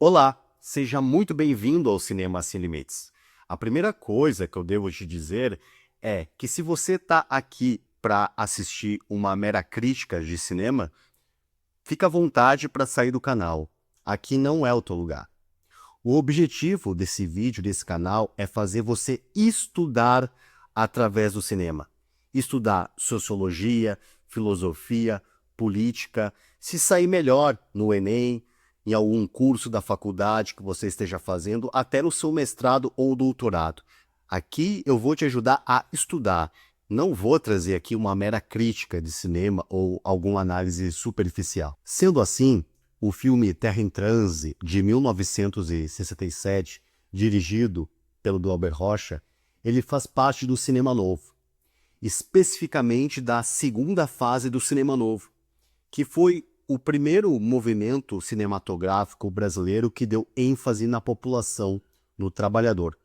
Olá, seja muito bem-vindo ao Cinema Sem Limites. A primeira coisa que eu devo te dizer é que se você está aqui para assistir uma mera crítica de cinema, fica à vontade para sair do canal. Aqui não é o teu lugar. O objetivo desse vídeo, desse canal, é fazer você estudar através do cinema. Estudar sociologia, filosofia, política, se sair melhor no Enem, em algum curso da faculdade que você esteja fazendo, até no seu mestrado ou doutorado. Aqui eu vou te ajudar a estudar. Não vou trazer aqui uma mera crítica de cinema ou alguma análise superficial. Sendo assim, o filme Terra em Transe, de 1967, dirigido pelo Glauber Rocha, ele faz parte do cinema novo, especificamente da segunda fase do cinema novo, que foi o primeiro movimento cinematográfico brasileiro que deu ênfase na população, no trabalhador.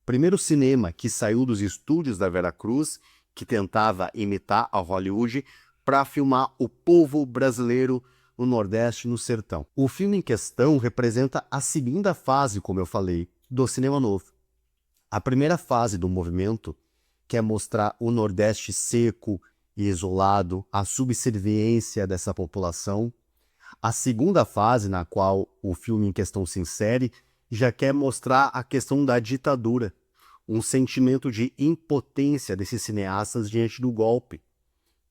Primeiro cinema que saiu dos estúdios da Veracruz, que tentava imitar a Hollywood, para filmar o povo brasileiro no Nordeste e no Sertão. O filme em questão representa a segunda fase, como eu falei, do cinema novo. A primeira fase do movimento quer mostrar o Nordeste seco e isolado, a subserviência dessa população. A segunda fase, na qual o filme em questão se insere, já quer mostrar a questão da ditadura, um sentimento de impotência desses cineastas diante do golpe.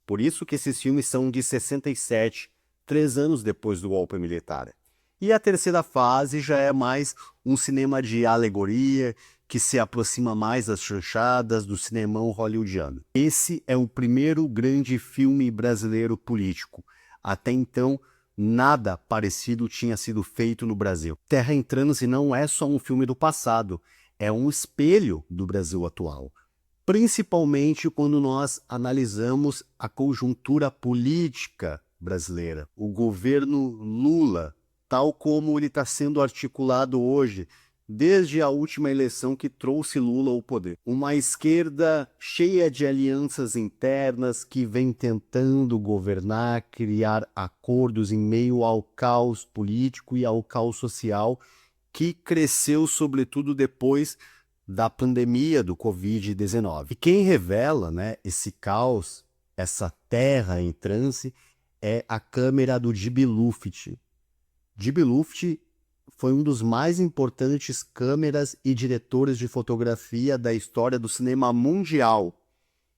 Por isso que esses filmes são de 67, 3 anos depois do golpe militar. E a terceira fase já é mais um cinema de alegoria, que se aproxima mais das chanchadas do cinemão hollywoodiano. Esse é o primeiro grande filme brasileiro político. Até então, nada parecido tinha sido feito no Brasil. Terra em Transe não é só um filme do passado, é um espelho do Brasil atual. Principalmente quando nós analisamos a conjuntura política brasileira. O governo Lula, tal como ele está sendo articulado hoje, desde a última eleição que trouxe Lula ao poder. Uma esquerda cheia de alianças internas que vem tentando governar, criar acordos em meio ao caos político e ao caos social, que cresceu sobretudo depois da pandemia do Covid-19. E quem revela, esse caos, essa terra em transe, é a câmera do J.B. Luft. J.B. Luft foi um dos mais importantes câmeras e diretores de fotografia da história do cinema mundial.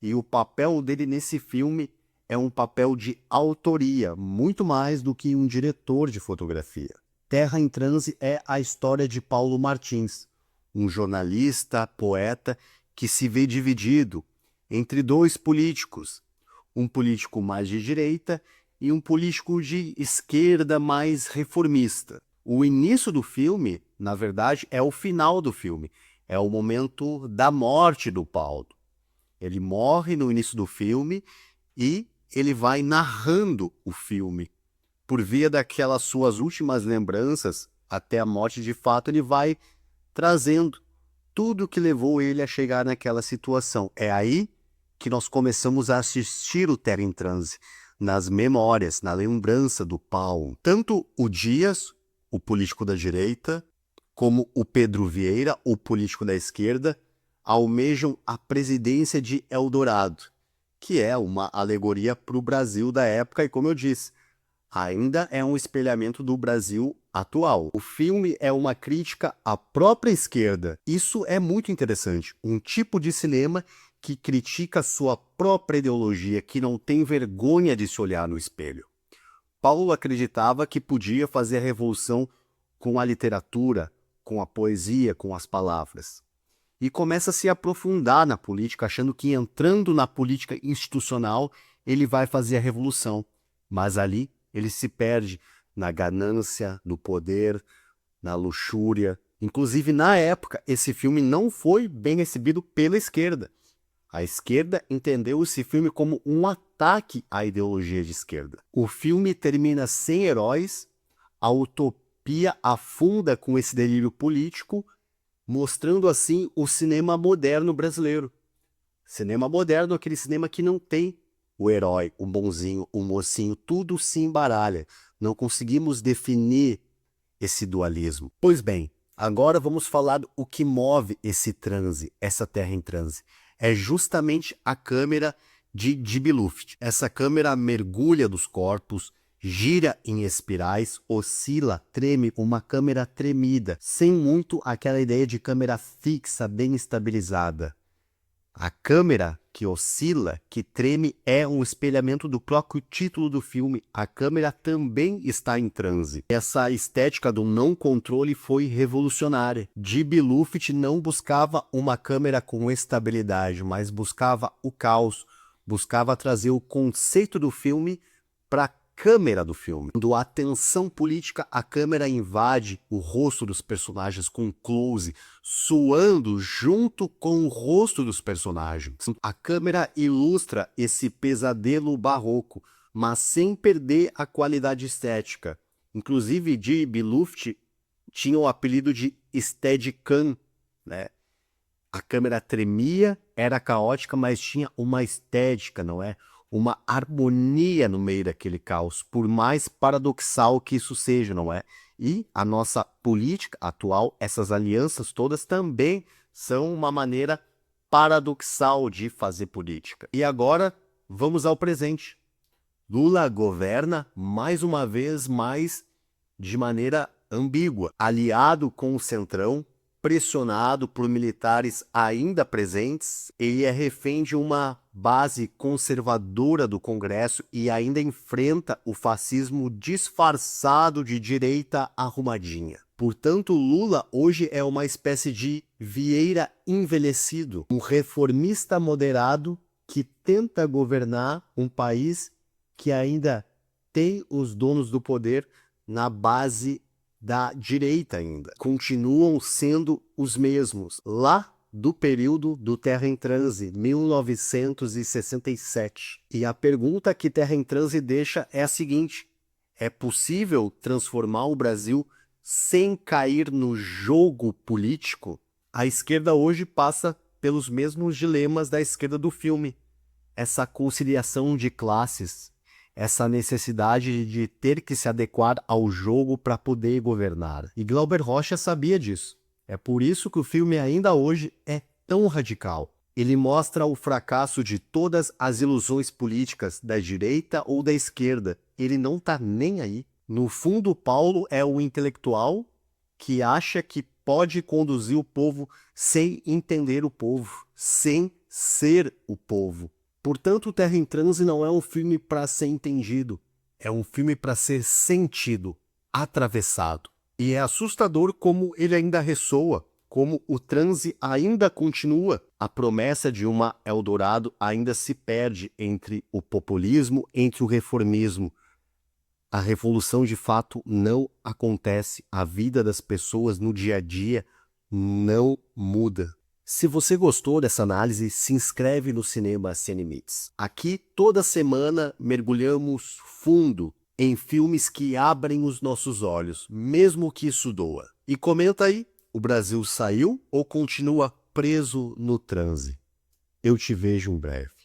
E o papel dele nesse filme é um papel de autoria, muito mais do que um diretor de fotografia. Terra em Transe é a história de Paulo Martins, um jornalista, poeta, que se vê dividido entre dois políticos, um político mais de direita e um político de esquerda mais reformista. O início do filme, na verdade, é o final do filme, é o momento da morte do Paulo. Ele morre no início do filme e ele vai narrando o filme. Por via daquelas suas últimas lembranças, até a morte de fato, ele vai trazendo tudo que levou ele a chegar naquela situação. É aí que nós começamos a assistir o Terra em Transe, nas memórias, na lembrança do Paulo. Tanto o Dias, o político da direita, como o Pedro Vieira, o político da esquerda, almejam a presidência de Eldorado, que é uma alegoria para o Brasil da época e, como eu disse, ainda é um espelhamento do Brasil atual. O filme é uma crítica à própria esquerda. Isso é muito interessante. Um tipo de cinema que critica sua própria ideologia, que não tem vergonha de se olhar no espelho. Paulo acreditava que podia fazer a revolução com a literatura, com a poesia, com as palavras. E começa a se aprofundar na política, achando que entrando na política institucional, ele vai fazer a revolução. Mas ali ele se perde na ganância, no poder, na luxúria. Inclusive, na época, esse filme não foi bem recebido pela esquerda. A esquerda entendeu esse filme como um ataque à ideologia de esquerda. O filme termina sem heróis, a utopia afunda com esse delírio político, mostrando assim o cinema moderno brasileiro. Cinema moderno, aquele cinema que não tem o herói, o bonzinho, o mocinho, tudo se embaralha. Não conseguimos definir esse dualismo? Pois bem, agora vamos falar o que move esse transe, essa Terra em transe. É justamente a câmera de Deep Luft. Essa câmera mergulha dos corpos, gira em espirais, oscila, treme, uma câmera tremida, sem muito aquela ideia de câmera fixa, bem estabilizada. A câmera que oscila, que treme, é um espelhamento do próprio título do filme. A câmera também está em transe. Essa estética do não controle foi revolucionária. Deep Luft não buscava uma câmera com estabilidade, mas buscava o caos, buscava trazer o conceito do filme para a câmera do filme. Quando a tensão política, a câmera invade o rosto dos personagens com close, suando junto com o rosto dos personagens. A câmera ilustra esse pesadelo barroco, mas sem perder a qualidade estética. Inclusive, Deep Luft tinha o apelido de Steadicam, né? A câmera tremia, era caótica, mas tinha uma estética, não é? Uma harmonia no meio daquele caos, por mais paradoxal que isso seja, não é? E a nossa política atual, essas alianças todas também são uma maneira paradoxal de fazer política. E agora, vamos ao presente. Lula governa, mais uma vez, mais de maneira ambígua, aliado com o Centrão, pressionado por militares ainda presentes, ele é refém de uma base conservadora do Congresso e ainda enfrenta o fascismo disfarçado de direita arrumadinha. Portanto, Lula hoje é uma espécie de Vieira envelhecido, um reformista moderado que tenta governar um país que ainda tem os donos do poder na base da direita ainda. Continuam sendo os mesmos, lá do período do Terra em Transe, 1967. E a pergunta que Terra em Transe deixa é a seguinte: é possível transformar o Brasil sem cair no jogo político? A esquerda hoje passa pelos mesmos dilemas da esquerda do filme. Essa conciliação de classes, essa necessidade de ter que se adequar ao jogo para poder governar. E Glauber Rocha sabia disso. É por isso que o filme ainda hoje é tão radical. Ele mostra o fracasso de todas as ilusões políticas da direita ou da esquerda. Ele não está nem aí. No fundo, Paulo é um intelectual que acha que pode conduzir o povo sem entender o povo, sem ser o povo. Portanto, Terra em Transe não é um filme para ser entendido, é um filme para ser sentido, atravessado. E é assustador como ele ainda ressoa, como o transe ainda continua. A promessa de uma Eldorado ainda se perde entre o populismo, entre o reformismo. A revolução de fato não acontece, a vida das pessoas no dia a dia não muda. Se você gostou dessa análise, se inscreve no Cinema Sem Limites. Aqui, toda semana, mergulhamos fundo em filmes que abrem os nossos olhos, mesmo que isso doa. E comenta aí, o Brasil saiu ou continua preso no transe? Eu te vejo em breve.